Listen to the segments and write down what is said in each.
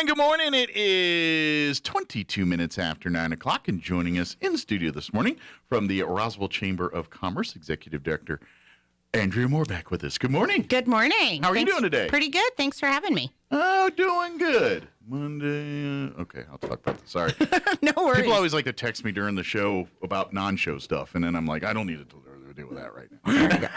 And good morning. It is 22 minutes after 9 o'clock, and joining us in studio this morning from the Roswell Chamber of Commerce, Executive Director Andrea Moore back with us. Good morning. Good morning. How are you doing today? Pretty good. Thanks for having me. Oh, doing good. Monday. Okay, I'll talk about this. Sorry. No worries. People always like to text me during the show about non-show stuff, and then I'm like, I don't need to deal with that right now.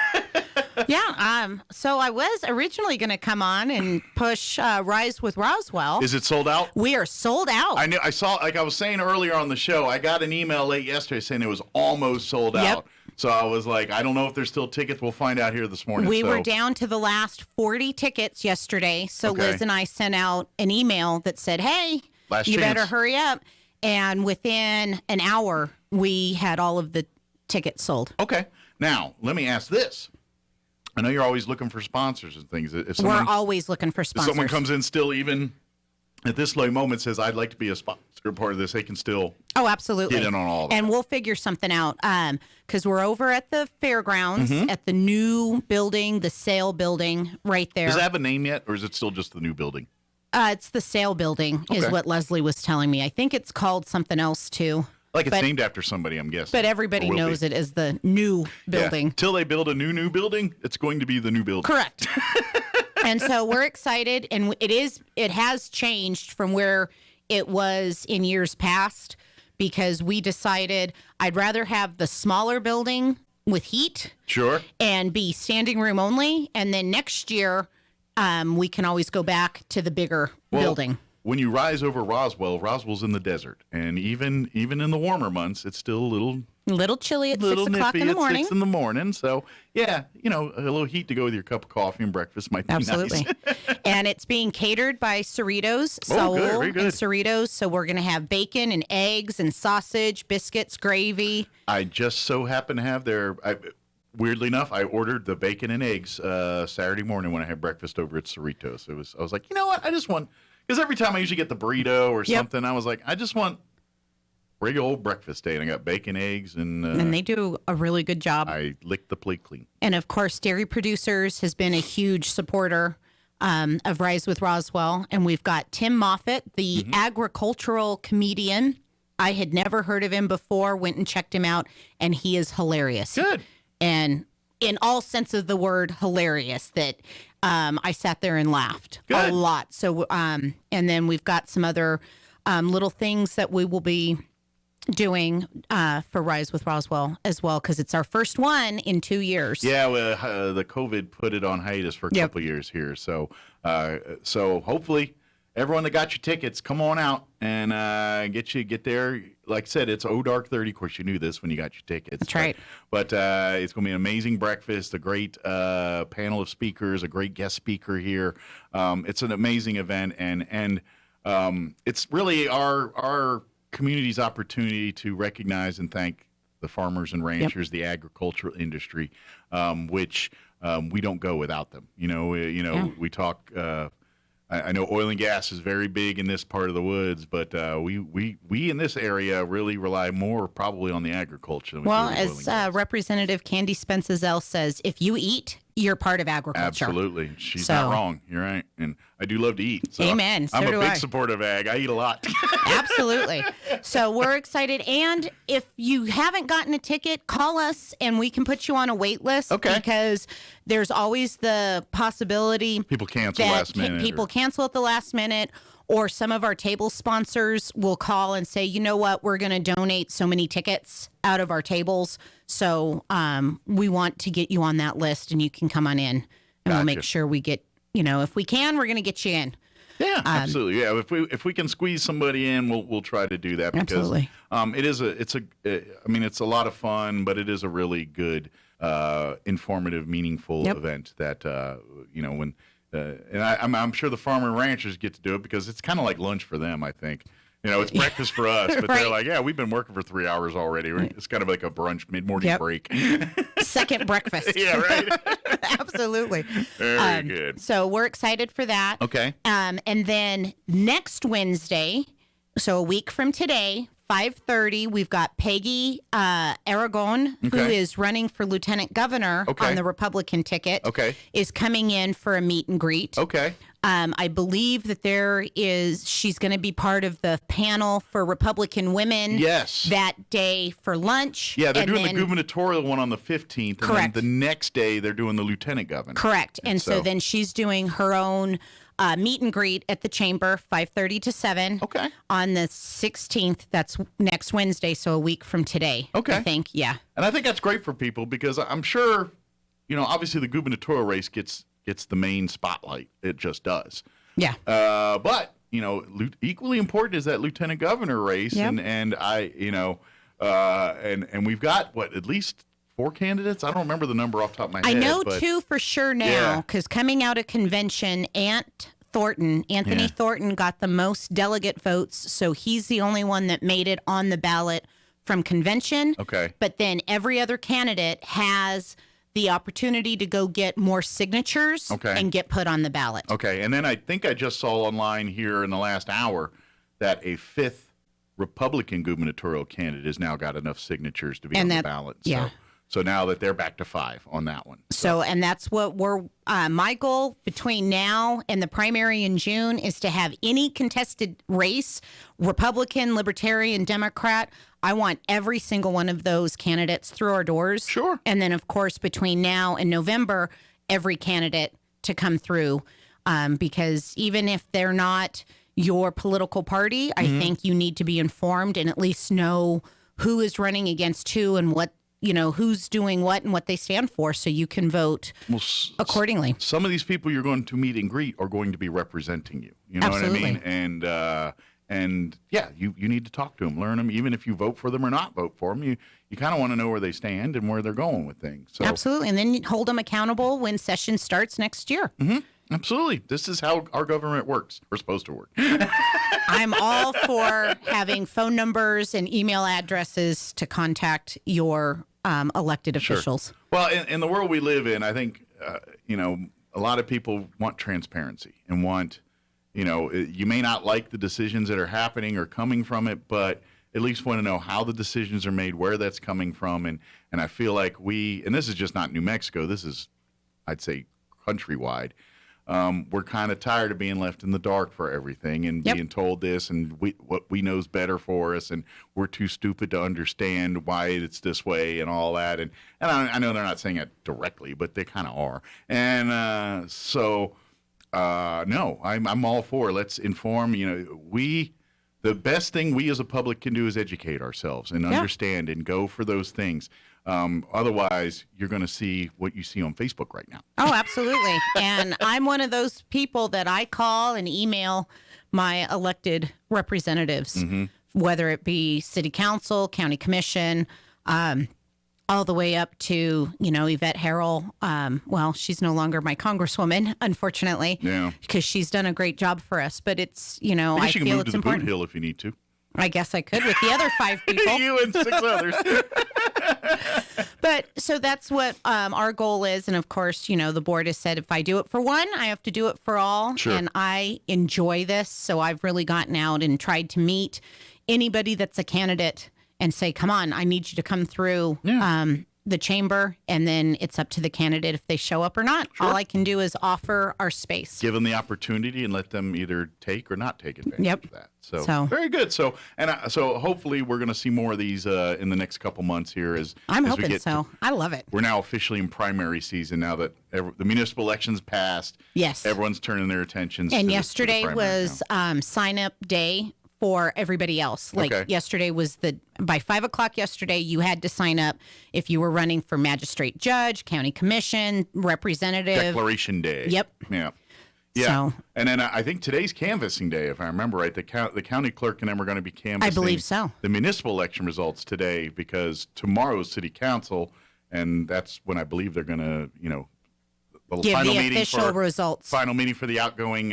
Yeah. So I was originally going to come on and push Rise with Roswell. Is it sold out? We are sold out. I saw, like I was saying earlier on the show, I got an email late yesterday saying it was almost sold out. So I was like, I don't know if there's still tickets. We'll find out here this morning. We were down to the last 40 tickets yesterday. So Liz and I sent out an email that said, hey, you better hurry up. And within an hour, we had all of the tickets sold. Okay. Now, let me ask this. I know you're always looking for sponsors and things. We're always looking for sponsors. If someone comes in still even at this low moment says, I'd like to be a sponsor part of this, they can still absolutely get in on all of that. And we'll figure something out because we're over at the fairgrounds at the new building, the sale building right there. Does it have a name yet, or is it still just the new building? It's the sale building is what Leslie was telling me. I think it's called something else too. Like it's named after somebody, I'm guessing. But everybody knows it as the new building. Yeah. Till they build a new building, it's going to be the new building. Correct. And so we're excited, and it has changed from where it was in years past because we decided I'd rather have the smaller building with heat. Sure. And be standing room only, and then next year we can always go back to the bigger building. When you rise over Roswell's in the desert, and even in the warmer months, it's still a little chilly at 6 o'clock in the morning. 6 in the morning. So yeah, a little heat to go with your cup of coffee and breakfast might be Absolutely. Nice. And it's being catered by Cerritos, very good. and Cerritos. So we're going to have bacon and eggs and sausage, biscuits, gravy. I just so happen to have weirdly enough, I ordered the bacon and eggs Saturday morning when I had breakfast over at Cerritos. I was like, you know what? I just want. Because every time I usually get the burrito or something, I was like, I just want regular old breakfast day. And I got bacon, eggs, and they do a really good job. I licked the plate clean. And, of course, Dairy Producers has been a huge supporter of Rise with Roswell. And we've got Tim Moffitt, the agricultural comedian. I had never heard of him before, went and checked him out, and he is hilarious. Good. And in all sense of the word, hilarious, that I sat there and laughed a lot. So, and then we've got some other little things that we will be doing for Rise with Roswell as well, because it's our first one in 2 years. Yeah, the COVID put it on hiatus for a couple of years here. So, so hopefully everyone that got your tickets, come on out and get there. Like I said, it's dark 30. Of course, you knew this when you got your tickets. That's right. But it's going to be an amazing breakfast, a great panel of speakers, a great guest speaker here. It's an amazing event, and it's really our community's opportunity to recognize and thank the farmers and ranchers, the agricultural industry, which we don't go without them. We talk. I know oil and gas is very big in this part of the woods, but we in this area really rely more probably on the agriculture. Well, as Representative Candy Spence-Ezell says, if you eat, you're part of agriculture. Absolutely. She's not wrong. You're right. And I do love to eat. So Amen. I'm a big supporter of ag. I eat a lot. Absolutely. So we're excited. And if you haven't gotten a ticket, call us and we can put you on a wait list. Okay. Because there's always the possibility people cancel last minute. People cancel at the last minute. Or some of our table sponsors will call and say, you know what, we're going to donate so many tickets out of our tables. So we want to get you on that list and you can come on in and we'll make sure we get, if we can, we're going to get you in. Yeah, absolutely. Yeah, if we can squeeze somebody in, we'll try to do that because it's a lot of fun, but it is a really good, informative, meaningful event that when. And I'm sure the farmer and ranchers get to do it because it's kind of like lunch for them, I think. It's breakfast for us, but they're like, yeah, we've been working for 3 hours already. It's kind of like a brunch, mid-morning break. Second breakfast. Yeah, right. Absolutely. Very good. So we're excited for that. Okay. And then next Wednesday, so a week from today, 5:30, we've got Peggy Aragon, who is running for lieutenant governor on the Republican ticket, is coming in for a meet and greet. Okay. I believe that she's going to be part of the panel for Republican women Yes. that day for lunch. Yeah, they're And doing then- the gubernatorial one on the 15th. And Correct. then the next day, they're doing the lieutenant governor. Correct. And so then she's doing her own meet and greet at the chamber, 5:30 to 7. Okay. On the 16th, that's next Wednesday, so a week from today. Okay. I think, yeah. And I think that's great for people because I'm sure, obviously the gubernatorial race gets the main spotlight. It just does. Yeah. But equally important is that lieutenant governor race, Yep. and we've got at least 4 candidates. I don't remember the number off the top of my head. I know but 2 for sure now, Yeah. because coming out of convention, Anthony Yeah. Thornton got the most delegate votes, so he's the only one that made it on the ballot from convention. Okay. But then every other candidate has the opportunity to go get more signatures Okay. and get put on the ballot. Okay, and then I think I just saw online here in the last hour that a 5th Republican gubernatorial candidate has now got enough signatures to be on the ballot. yeah. So now that they're back to 5 on that one. So, and that's what my goal between now and the primary in June is to have any contested race, Republican, Libertarian, Democrat. I want every single one of those candidates through our doors. Sure. And then, of course, between now and November, every candidate to come through. Because even if they're not your political party, I think you need to be informed and at least know who is running against who and what, who's doing what and what they stand for, so you can vote accordingly. Some of these people you're going to meet and greet are going to be representing you. You know Absolutely. what I mean? And yeah, you need to talk to them, learn them, even if you vote for them or not vote for them. You kind of want to know where they stand and where they're going with things. So Absolutely. And then you hold them accountable when session starts next year. absolutely, this is how our government works. We're supposed to work. I'm all for having phone numbers and email addresses to contact your elected officials. Well, in the world we live in, I think, a lot of people want transparency and want, you may not like the decisions that are happening or coming from it, but at least want to know how the decisions are made, where that's coming from. And I feel like and this is just not New Mexico, this is, I'd say, countrywide. We're kind of tired of being left in the dark for everything and Yep. being told this and what we know is better for us, and we're too stupid to understand why it's this way and all that. And I know they're not saying it directly, but they kind of are. And no, I'm all for let's inform. The best thing we as a public can do is educate ourselves and understand and go for those things. Otherwise, you're going to see what you see on Facebook right now. Oh, absolutely. And I'm one of those people that I call and email my elected representatives, whether it be city council, county commission, all the way up to, Yvette Harrell. Well, she's no longer my congresswoman, unfortunately, Yeah. because she's done a great job for us. But it's, I I guess you can feel move to it's the boot important. hill if you need to. I guess I could with the other 5 people. You and 6 others. But so that's what our goal is. And of course, the board has said if I do it for one, I have to do it for all. Sure. And I enjoy this. So I've really gotten out and tried to meet anybody that's a candidate and say, come on, I need you to come through the chamber. And then it's up to the candidate if they show up or not. Sure. All I can do is offer our space. Give them the opportunity and let them either take or not take advantage Yep. of that. So very good. So hopefully we're going to see more of these in the next couple months here. I'm as we hoping get so. I love it. We're now officially in primary season now that the municipal elections passed. Yes. Everyone's turning their attentions. And to the yesterday primary was now. sign up day for everybody else. Like Okay. yesterday was by 5:00 yesterday, you had to sign up if you were running for magistrate judge, county commission, representative. Declaration Day. Yep. Yeah. Yeah. So- And then I think today's canvassing day, if I remember right. The county clerk and them are going to be canvassing. I believe so. The municipal election results today because tomorrow's city council, and that's when I believe they're going to, the Give final the meeting official for results. final meeting for the outgoing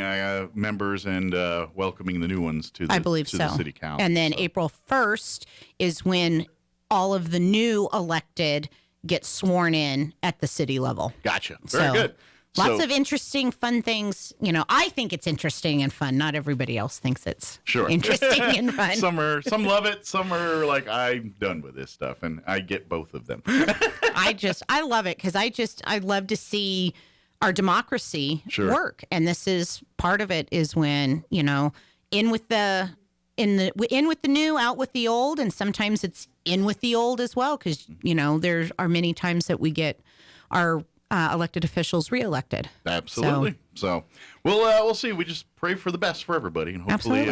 members and welcoming the new ones to the I believe to so. the city council. And then So, April 1st is when all of the new elected get sworn in at the city level. gotcha. Very So, good. Lots So- of interesting, fun things. I think it's interesting and fun. Not everybody else thinks it's Sure. interesting and fun. Some love it, some are like, I'm done with this stuff, and I get both of them. I love it because I love to see our democracy Sure. work. And this is part of it is when, in with the new, out with the old, and sometimes it's in with the old as well, because there are many times that we get our elected officials reelected. Absolutely. So we'll see. We just pray for the best for everybody, and hopefully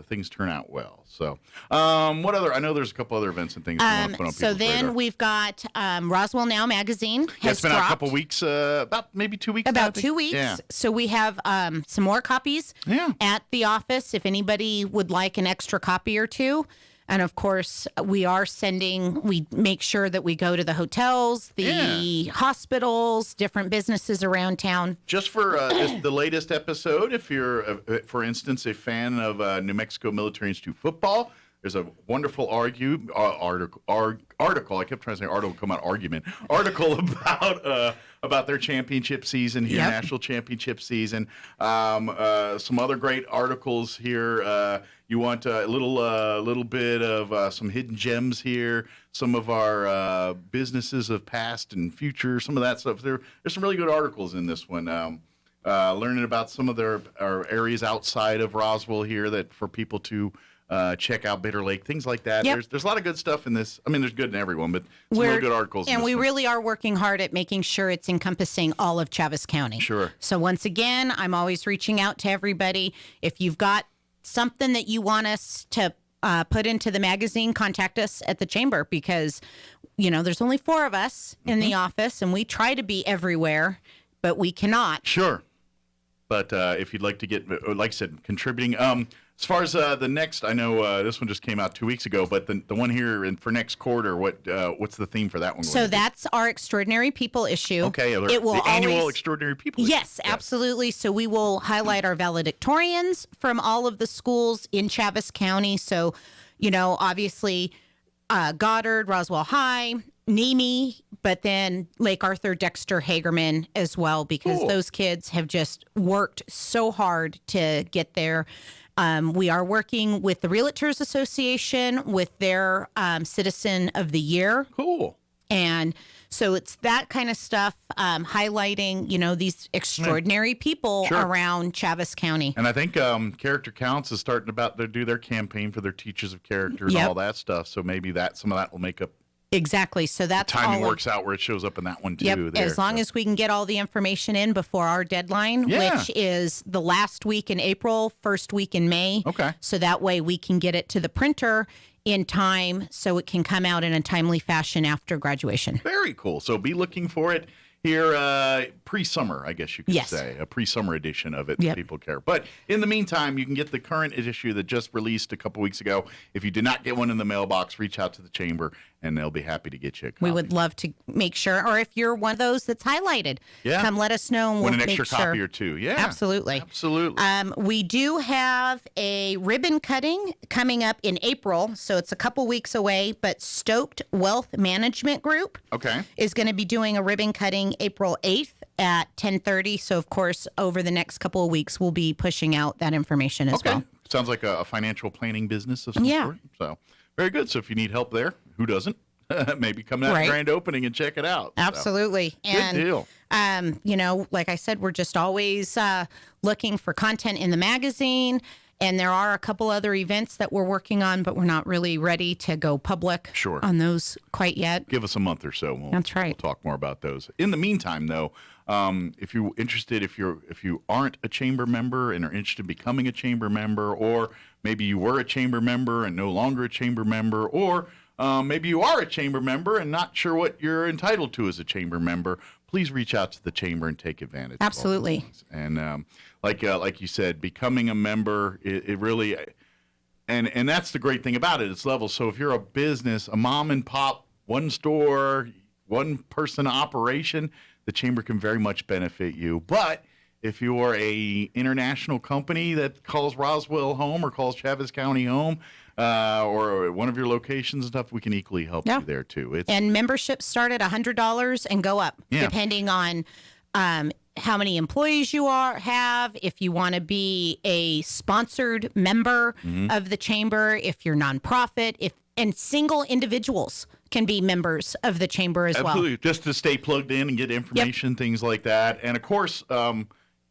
things turn out well. So what other? I know there's a couple other events and things we want to put on So people's then radar. we've got Roswell Now magazine Yeah, has it's been out a dropped. couple weeks, about maybe 2 weeks. now, I About think. 2 weeks. Yeah. So we have some more copies Yeah. at the office if anybody would like an extra copy or two. And of course, we make sure that we go to the hotels, the hospitals, different businesses around town. Just for the latest episode, if you're, for instance, a fan of New Mexico Military Institute football, there's a wonderful article. I kept trying to say article, come out argument. Article about their championship season here, Yep. national championship season. Some other great articles here. You want a little bit of some hidden gems here. Some of our businesses of past and future. Some of that stuff. There's some really good articles in this one. Learning about some of our areas outside of Roswell here that for people to check out Bitter Lake, things like that. Yep. There's a lot of good stuff in this. I mean, there's good in everyone, but some really good articles. And in this we one. really are working hard at making sure it's encompassing all of Chaves County. Sure. So once again, I'm always reaching out to everybody. If you've got something that you want us to put into the magazine, contact us at the chamber, because, there's only 4 of us in the office, and we try to be everywhere, but we cannot. Sure. But if you'd like to get, like I said, contributing. As far as the next, I know this one just came out 2 weeks ago, but the one here for next quarter, what's the theme for that one? So that's our Extraordinary People issue. Okay, it will the annual always, Extraordinary People issue. Yes, absolutely. So we will highlight our valedictorians from all of the schools in Chaves County. So, obviously Goddard, Roswell High, Nemi, but then Lake Arthur, Dexter, Hagerman as well, because Cool. those kids have just worked so hard to get there. We are working with the Realtors Association with their Citizen of the Year. Cool. And so it's that kind of stuff, highlighting, these extraordinary people Sure. around Chaves County. And I think Character Counts is starting to do their campaign for their teachers of character and Yep. all that stuff. So maybe some of that will make up. Exactly. So that's Timing all works out where it shows up in that one too. Yep. There, As long as we can get all the information in before our deadline, Yeah. which is the last week in April, first week in May. Okay. So that way we can get it to the printer in time so it can come out in a timely fashion after graduation. Very cool. So be looking for it here pre-summer, I guess you could Yes. say, a pre-summer edition of it. Yep. People care. But in the meantime, you can get the current issue that just released a couple weeks ago. If you did not get one in the mailbox, reach out to the chamber, and they'll be happy to get you a copy. We would love to make sure, or if you're one of those that's highlighted, Yeah. come let us know and Win we'll an extra make sure. copy or two. Yeah. Absolutely. Absolutely. We do have a ribbon cutting coming up in April, so it's a couple weeks away, but Stoked Wealth Management Group Okay. is going to be doing a ribbon cutting April 8th at 10:30. So, of course, over the next couple of weeks, we'll be pushing out that information as Okay. well. Sounds like a financial planning business of some Yeah. sort. So very good. So if you need help there, who doesn't? Maybe come to that Right. grand opening and check it out. So, Absolutely. good deal. Like I said, we're just always looking for content in the magazine. And there are a couple other events that we're working on, but we're not really ready to go public Sure. on those quite yet. Give us a month or so. That's right. We'll talk more about those. In the meantime, though, if you're interested, if you aren't a chamber member and are interested in becoming a chamber member, or maybe you were a chamber member and no longer a chamber member, or maybe you are a chamber member and not sure what you're entitled to as a chamber member, please reach out to the chamber and take advantage. of all those Absolutely. things. And like you said, becoming a member, it really, and that's the great thing about it. It's level. So if you're a business, a mom and pop, one store, one person operation, the chamber can very much benefit you. But if you're a international company that calls Roswell home or calls Chaves County home, or one of your locations and stuff, we can equally help Yeah. you there too. It's And memberships start at $100 and go up, Yeah. depending on how many employees you have, if you want to be a sponsored member Mm-hmm. of the chamber, if you're nonprofit, if and single individuals can be members of the chamber as well. Absolutely, just to stay plugged in and get information, things like that. And of course,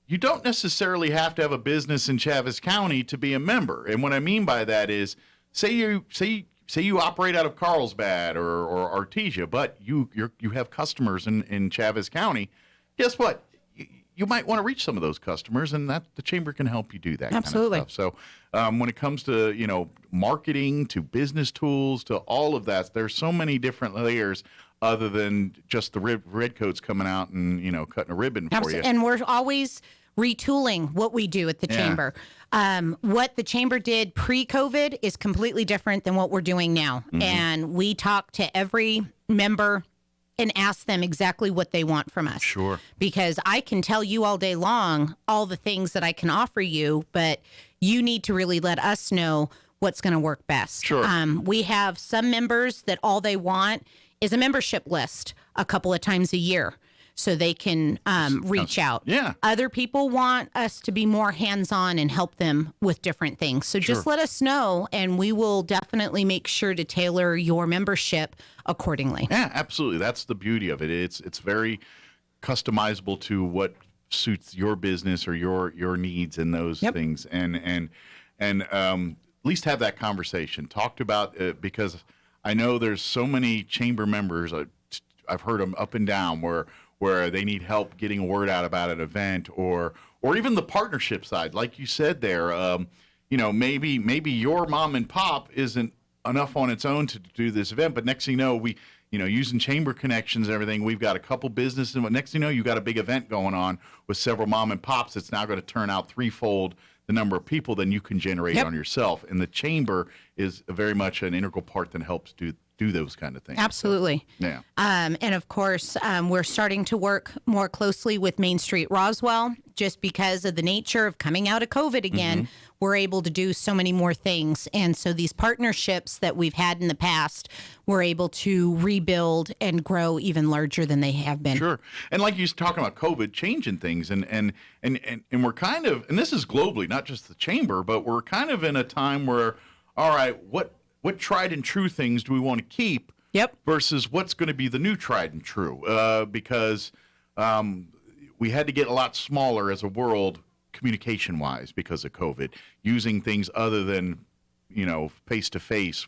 you don't necessarily have to have a business in Chaves County to be a member. And what I mean by that is, say you operate out of Carlsbad or Artesia, but you have customers in Chaves County. Guess what? You might want to reach some of those customers, and that the chamber can help you do that. Absolutely. Kind of stuff. So when it comes to marketing, to business tools, to all of that, there's so many different layers other than just the redcoats coming out and cutting a ribbon for you. And we're always retooling what we do at the chamber. What the chamber did pre-COVID is completely different than what we're doing now. Mm-hmm. And we talk to every member and ask them exactly what they want from us. Sure. Because I can tell you all day long all the things that I can offer you, but you need to really let us know what's going to work best. Sure. We have some members that all they want is a membership list a couple of times a year so they can reach out. Yeah. Other people want us to be more hands-on and help them with different things. So just let us know, and we will definitely make sure to tailor your membership accordingly. Yeah, absolutely. That's the beauty of it. It's very customizable to what suits your business or your needs and those things. And at least have that conversation. Talked about it, because I know there's so many chamber members. I've heard them up and down where they need help getting a word out about an event, or even the partnership side, like you said there. Maybe your mom and pop isn't enough on its own to do this event, but next thing you know, we using chamber connections and everything, we've got a couple businesses, and next thing you know, you got a big event going on with several mom and pops that's now going to turn out threefold the number of people than you can generate on yourself. And the chamber is very much an integral part that helps do those kind of things. Absolutely. So, yeah. And of course, we're starting to work more closely with Main Street Roswell, just because of the nature of coming out of COVID again. Mm-hmm. We're able to do so many more things. And so these partnerships that we've had in the past, we're able to rebuild and grow even larger than they have been. Sure. And like you're talking about COVID changing things, and we're kind of, and this is globally, not just the chamber, but we're kind of in a time where, all right, what tried and true things do we want to keep versus what's going to be the new tried and true? Because we had to get a lot smaller as a world communication-wise because of COVID, using things other than, face-to-face.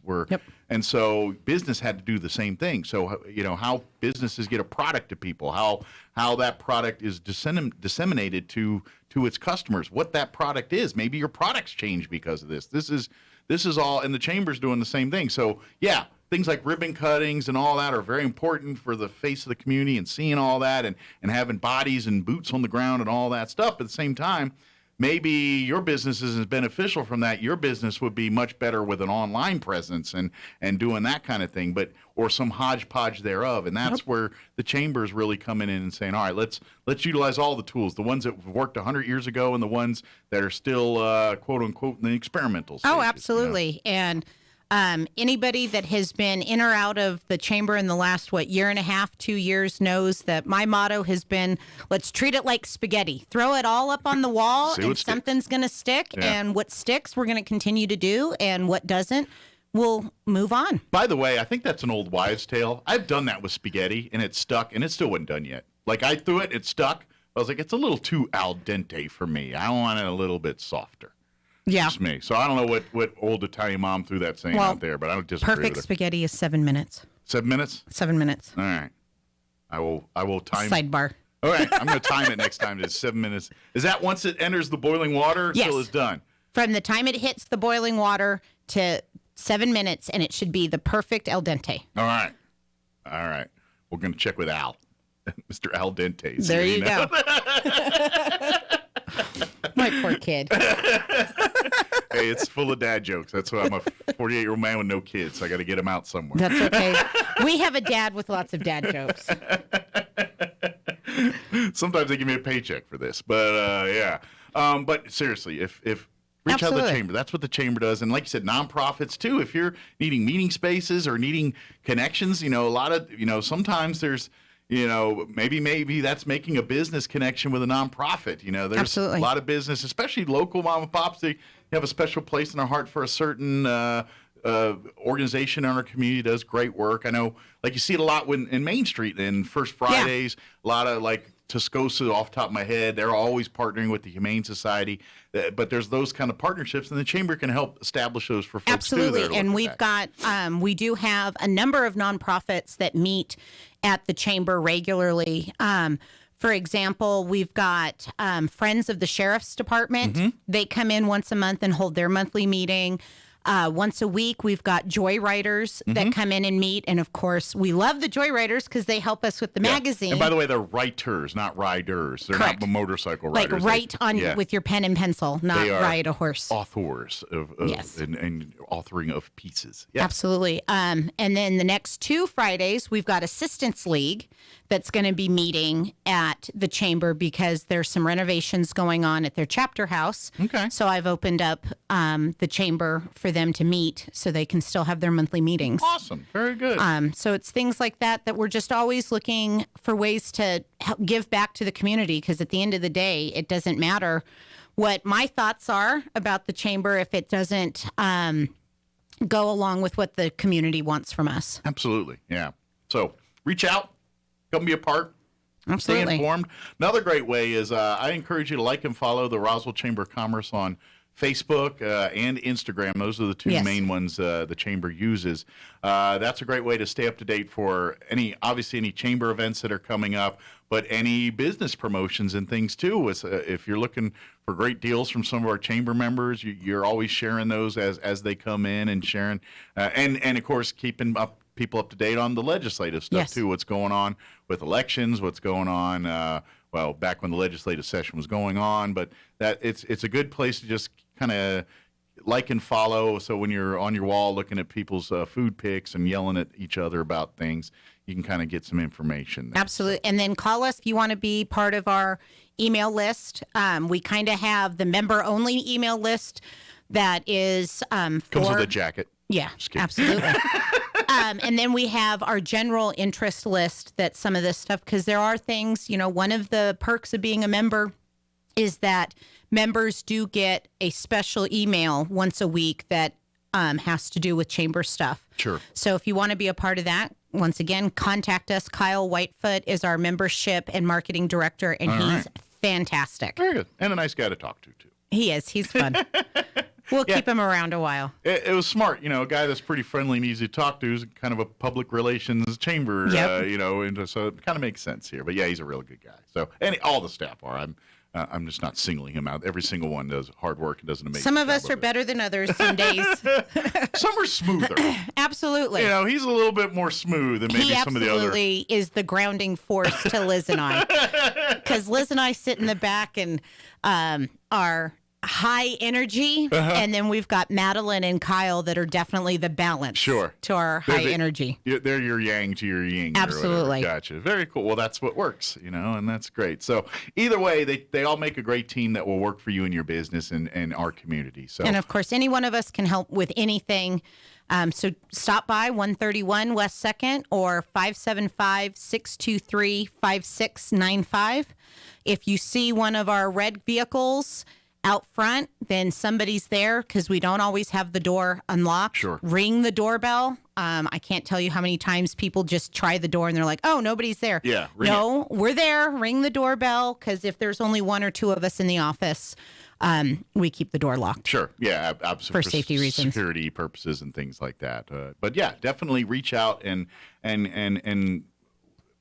And so business had to do the same thing. So, how businesses get a product to people, how that product is disseminated to its customers, what that product is. Maybe your products change because of this. This is all, and the chamber's doing the same thing. So, yeah, things like ribbon cuttings and all that are very important for the face of the community, and seeing all that and having bodies and boots on the ground and all that stuff. At the same time, maybe your business isn't beneficial from that. Your business would be much better with an online presence and doing that kind of thing, or some hodgepodge thereof. And that's where the chamber is really coming in and saying, all right, let's utilize all the tools, the ones that worked 100 years ago and the ones that are still, quote unquote, in the experimental stages. Oh, absolutely. And anybody that has been in or out of the chamber in the last, year and a half, 2 years, knows that my motto has been, let's treat it like spaghetti. Throw it all up on the wall and something's going to stick. Yeah. And what sticks, we're going to continue to do. And what doesn't, we'll move on. By the way, I think that's an old wives' tale. I've done that with spaghetti, and it stuck, and it still wasn't done yet. Like, I threw it, it stuck. I was like, it's a little too al dente for me. I want it a little bit softer. Yeah. Just me. So I don't know what old Italian mom threw that saying out there, but I don't disagree perfect with her. spaghetti is 7 minutes. 7 minutes? 7 minutes. All right. I will time. Sidebar. All right. I'm going to time it next time to 7 minutes. Is that once it enters the boiling water until it's done? From the time it hits the boiling water to 7 minutes, and it should be the perfect al dente. All right. We're going to check with Al. Mr. Al Dente. There you go. My poor kid. Hey, it's full of dad jokes. That's why I'm a 48-year-old man with no kids. So I got to get them out somewhere. That's okay. We have a dad with lots of dad jokes. Sometimes they give me a paycheck for this, but yeah. But seriously, if reach out to the chamber. That's what the chamber does. And like you said, nonprofits too. If you're needing meeting spaces or needing connections, a lot of, sometimes there's, maybe that's making a business connection with a nonprofit. There's a lot of business, especially local mom and pops. They have a special place in their heart for a certain organization in our community does great work. I know, like you see it a lot in Main Street and First Fridays. A lot of like Tuscosa, off the top of my head, they're always partnering with the Humane Society. But there's those kind of partnerships, and the chamber can help establish those for folks Absolutely. too. And we've got we do have a number of nonprofits that meet at the chamber regularly. For example, we've got Friends of the Sheriff's Department. They come in once a month and hold their monthly meeting. Once a week, we've got Joyriders that come in and meet. And of course, we love the Joyriders because they help us with the magazine. And by the way, they're writers, not riders. They're Correct. not motorcycle riders. Like write with your pen and pencil, not They are ride a horse. Authors of Yes. and authoring of pieces. Yeah. Absolutely. And then the next 2 Fridays, we've got Assistance League that's going to be meeting at the chamber because there's some renovations going on at their chapter house. Okay. So I've opened up the chamber for them to meet so they can still have their monthly meetings. Awesome. Very good. So it's things like that we're just always looking for ways to help give back to the community because at the end of the day, it doesn't matter what my thoughts are about the chamber if it doesn't go along with what the community wants from us. Absolutely. Yeah. So reach out, come be a part. Absolutely. Stay informed. Another great way is I encourage you to like and follow the Roswell Chamber of Commerce on Facebook and Instagram. Those are the two Yes. main ones the chamber uses. That's a great way to stay up to date for any chamber events that are coming up, but any business promotions and things too. If you're looking for great deals from some of our chamber members, you're always sharing those as they come in and sharing, and of course keeping people up to date on the legislative stuff Yes. too. What's going on with elections? What's going on? Well, back when the legislative session was going on, but that it's a good place to just kind of like and follow. So when you're on your wall looking at people's food pics and yelling at each other about things, you can kind of get some information there. Absolutely. And then call us if you want to be part of our email list. We kind of have the member-only email list that is Comes with a jacket. Yeah, Just kidding. absolutely. And then we have our general interest list that some of this stuff, because there are things, one of the perks of being a member is that members do get a special email once a week that has to do with chamber stuff. Sure. So if you want to be a part of that, once again, contact us. Kyle Whitefoot is our membership and marketing director, and he's fantastic. Very good. And a nice guy to talk to, too. He is. He's fun. We'll keep him around a while. It was smart, a guy that's pretty friendly and easy to talk to is kind of a public relations chamber, Yep. and so it kind of makes sense here. But yeah, he's a real good guy. So, and all the staff are. I'm just not singling him out. Every single one does hard work and does an amazing Some of job us are it. better than others some days. Some are smoother. Absolutely. He's a little bit more smooth than maybe He some of the other. absolutely is the grounding force to Liz and I. Because Liz and I sit in the back and are high energy, and then we've got Madeline and Kyle that are definitely the balance Sure. to our They're high the- energy. They're your yang to your yin. or whatever. Absolutely. Gotcha. Very cool. Well, that's what works, and that's great. So either way, they all make a great team that will work for you and your business and our community. So And of course, any one of us can help with anything. So stop by 131 West 2nd or 575-623-5695. If you see one of our red vehicles out front, then somebody's there because we don't always have the door unlocked. Sure. Ring the doorbell. I can't tell you how many times people just try the door and they're like, oh, nobody's there. Yeah, ring No, we're there. Ring the doorbell because if there's only 1 or 2 of us in the office, we keep the door locked. Sure. Yeah, absolutely. For safety reasons. Security purposes and things like that. But yeah, definitely reach out and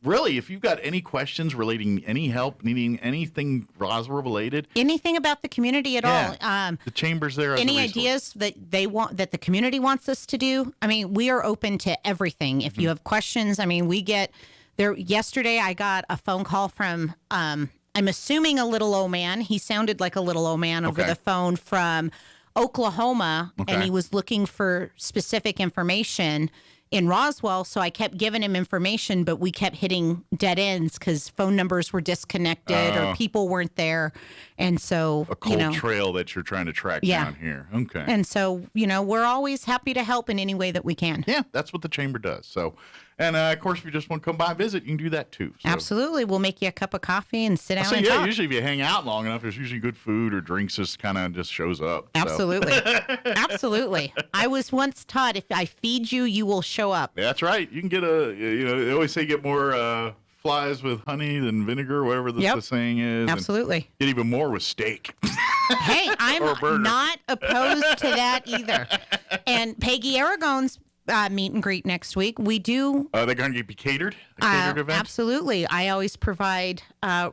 really, if you've got any questions relating any help, needing anything Roswell related, Anything about the community at all. the chamber's there. As a Any resource. ideas that they want that the community wants us to do? I mean, we are open to everything. If you have questions, I mean, we get there. Yesterday, I got a phone call from I'm assuming a little old man. He sounded like a little old man over Okay. the phone from Oklahoma, and Okay. he was looking for specific information in Roswell. So I kept giving him information, but we kept hitting dead ends because phone numbers were disconnected or people weren't there. And so, A cold trail that you're trying to track Yeah. down here. Okay. and so, we're always happy to help in any way that we can. Yeah, that's what the chamber does. So, And, of course, if you just want to come by and visit, you can do that, too. So. Absolutely. We'll make you a cup of coffee and sit down So, and yeah, talk. usually if you hang out long enough, there's usually good food or drinks just kind of just shows up. So. Absolutely. Absolutely. I was once taught if I feed you, you will show up. That's right. You can get they always say get more flies with honey than vinegar, whatever the saying is. Absolutely. Get even more with steak. Hey, I'm not opposed to that either. And Peggy Aragon's meet and greet next week. We do. They're going to be catered? A catered event? Absolutely. I always provide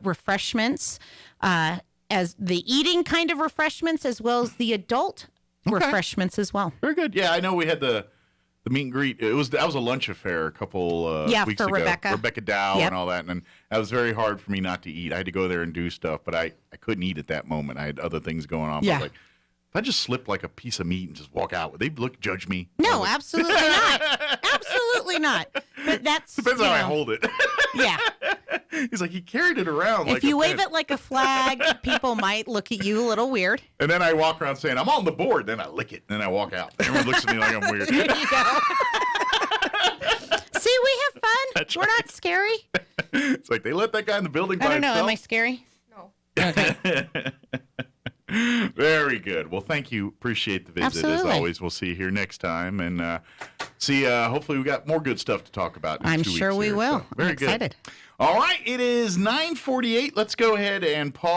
refreshments, as the eating kind of refreshments, as well as the adult refreshments as well. Very good. Yeah, I know we had the meet and greet. That was a lunch affair a couple weeks for ago. Rebecca Dow Yep. and all that. And that was very hard for me not to eat. I had to go there and do stuff, but I couldn't eat at that moment. I had other things going on. But I was like, if I just slipped like a piece of meat and just walk out, would they judge me? No, absolutely not. Absolutely not. But that's depends on how I hold it. Yeah. He's like, he carried it around. If you wave it like a flag, people might look at you a little weird. And then I walk around saying, I'm on the board. Then I lick it. And then I walk out. Everyone looks at me like I'm weird. There you go. See, we have fun. That's We're right. not scary. It's like they let that guy in the building by I don't know. himself. Am I scary? No. Okay. Very good. Well, thank you. Appreciate the visit. Absolutely. As always, we'll see you here next time. And hopefully we got more good stuff to talk about in I'm 2 sure weeks we here. will. So, very I'm excited. good. All right. It is 9:48. Let's go ahead and pause.